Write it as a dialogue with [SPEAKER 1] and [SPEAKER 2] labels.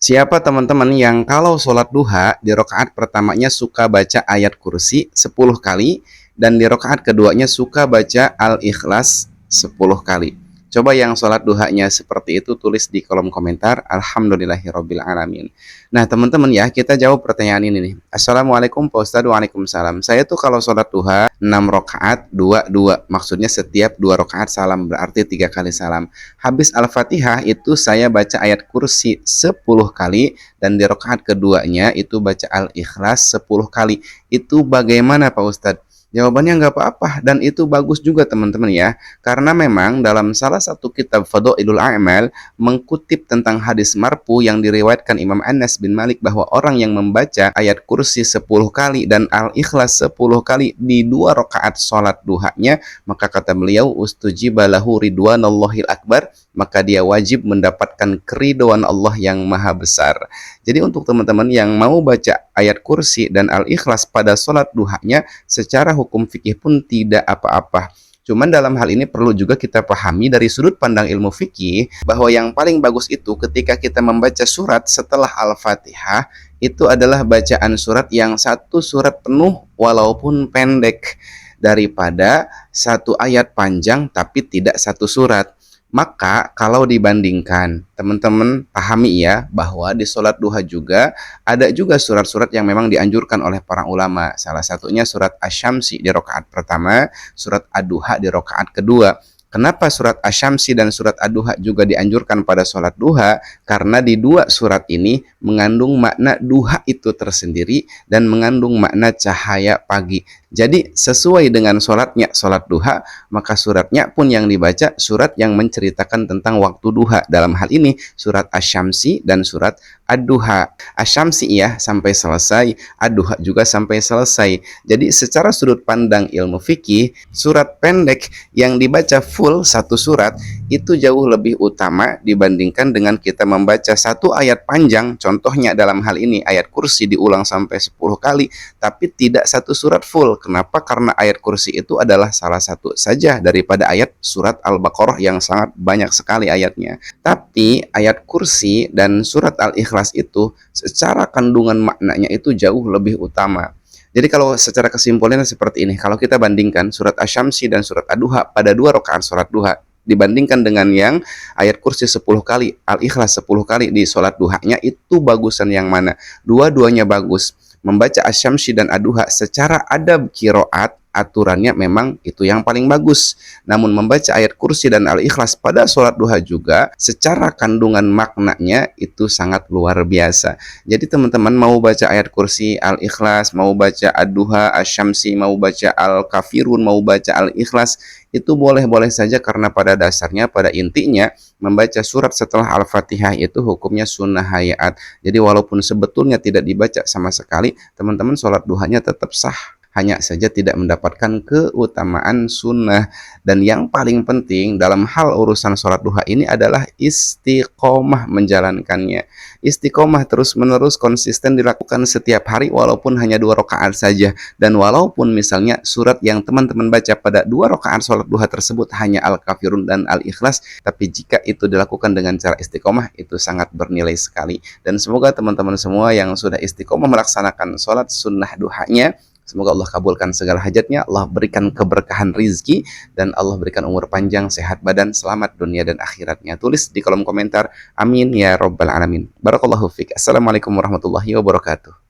[SPEAKER 1] Siapa teman-teman yang kalau sholat duha di rakaat pertamanya suka baca ayat kursi 10 kali dan di rakaat keduanya suka baca Al-Ikhlas 10 kali. Coba yang sholat duhanya seperti itu tulis di kolom komentar. Alhamdulillahirabbil alamin. Nah teman-teman ya, kita jawab pertanyaan ini nih. Assalamualaikum Pak Ustadz. Waalaikumsalam. Saya tuh kalau sholat duha 6 rakaat 2 2. Maksudnya setiap 2 rakaat salam, berarti 3 kali salam. Habis Al-Fatihah itu saya baca ayat kursi 10 kali dan di rakaat keduanya itu baca Al-Ikhlas 10 kali. Itu bagaimana Pak Ustadz? Jawabannya nggak apa-apa dan itu bagus juga teman-teman ya. Karena memang dalam salah satu kitab Fadhailul A'mal mengkutip tentang hadis marfu yang diriwayatkan Imam Anas bin Malik bahwa orang yang membaca ayat kursi 10 kali dan Al-Ikhlas 10 kali di 2 rakaat salat duhanya, maka kata beliau ustujiba lahu ridwanallahil akbar, maka dia wajib mendapatkan keridhaan Allah yang maha besar. Jadi untuk teman-teman yang mau baca ayat kursi dan Al-Ikhlas pada salat duhanya, secara hukum fikih pun tidak apa-apa. Cuman dalam hal ini perlu juga kita pahami dari sudut pandang ilmu fikih bahwa yang paling bagus itu ketika kita membaca surat setelah Al-Fatihah itu adalah bacaan surat yang satu surat penuh walaupun pendek daripada satu ayat panjang tapi tidak satu surat. Maka kalau dibandingkan, teman-teman pahami ya bahwa di sholat duha juga ada juga surat-surat yang memang dianjurkan oleh para ulama. Salah satunya surat Asy-Syamsi di rakaat pertama, surat Ad-Duha di rakaat kedua. Kenapa surat Asy-Syamsi dan surat Ad-Duha juga dianjurkan pada sholat duha? Karena di dua surat ini mengandung makna duha itu tersendiri dan mengandung makna cahaya pagi. Jadi sesuai dengan sholatnya sholat duha, maka suratnya pun yang dibaca surat yang menceritakan tentang waktu duha. Dalam hal ini surat Asy-Syamsi dan surat Ad-Duha. Asy-Syamsi ya sampai selesai, Ad-Duha juga sampai selesai. Jadi secara sudut pandang ilmu fikih, surat pendek yang dibaca full satu surat itu jauh lebih utama dibandingkan dengan kita membaca satu ayat panjang. Contohnya dalam hal ini ayat kursi diulang sampai 10 kali tapi tidak satu surat full. Kenapa? Karena ayat kursi itu adalah salah satu saja daripada ayat surat Al-Baqarah yang sangat banyak sekali ayatnya. Tapi ayat kursi dan surat Al-Ikhlas itu secara kandungan maknanya itu jauh lebih utama. Jadi kalau secara kesimpulannya seperti ini, kalau kita bandingkan surat Asy-Syamsi dan surat Ad-Duha pada 2 rakaat salat duha dibandingkan dengan yang ayat kursi 10 kali, Al-Ikhlas 10 kali di salat duhanya, itu bagusan yang mana? Dua-duanya bagus. Membaca Asy-Syamsi dan Ad-Duha secara adab qiraat aturannya memang itu yang paling bagus. Namun membaca ayat kursi dan Al-Ikhlas pada sholat duha juga secara kandungan maknanya itu sangat luar biasa. Jadi teman-teman mau baca ayat kursi, Al-Ikhlas, mau baca Ad-Duha, Asy-Syamsi, mau baca Al-Kafirun, mau baca Al-Ikhlas, itu boleh-boleh saja karena pada dasarnya, pada intinya membaca surat setelah Al-Fatihah itu hukumnya sunnah hayat. Jadi walaupun sebetulnya tidak dibaca sama sekali, teman-teman sholat duhanya tetap sah. Hanya saja tidak mendapatkan keutamaan sunnah. Dan yang paling penting dalam hal urusan sholat duha ini adalah istiqomah menjalankannya. Istiqomah terus-menerus konsisten dilakukan setiap hari walaupun hanya 2 rakaat saja. Dan walaupun misalnya surat yang teman-teman baca pada 2 rakaat sholat duha tersebut hanya Al-Kafirun dan Al-Ikhlas, tapi jika itu dilakukan dengan cara istiqomah itu sangat bernilai sekali. Dan semoga teman-teman semua yang sudah istiqomah melaksanakan sholat sunnah duhanya, semoga Allah kabulkan segala hajatnya, Allah berikan keberkahan rizki, dan Allah berikan umur panjang, sehat badan, selamat dunia dan akhiratnya. Tulis di kolom komentar, amin ya rabbal alamin. Barakallahu fiik. Assalamualaikum warahmatullahi wabarakatuh.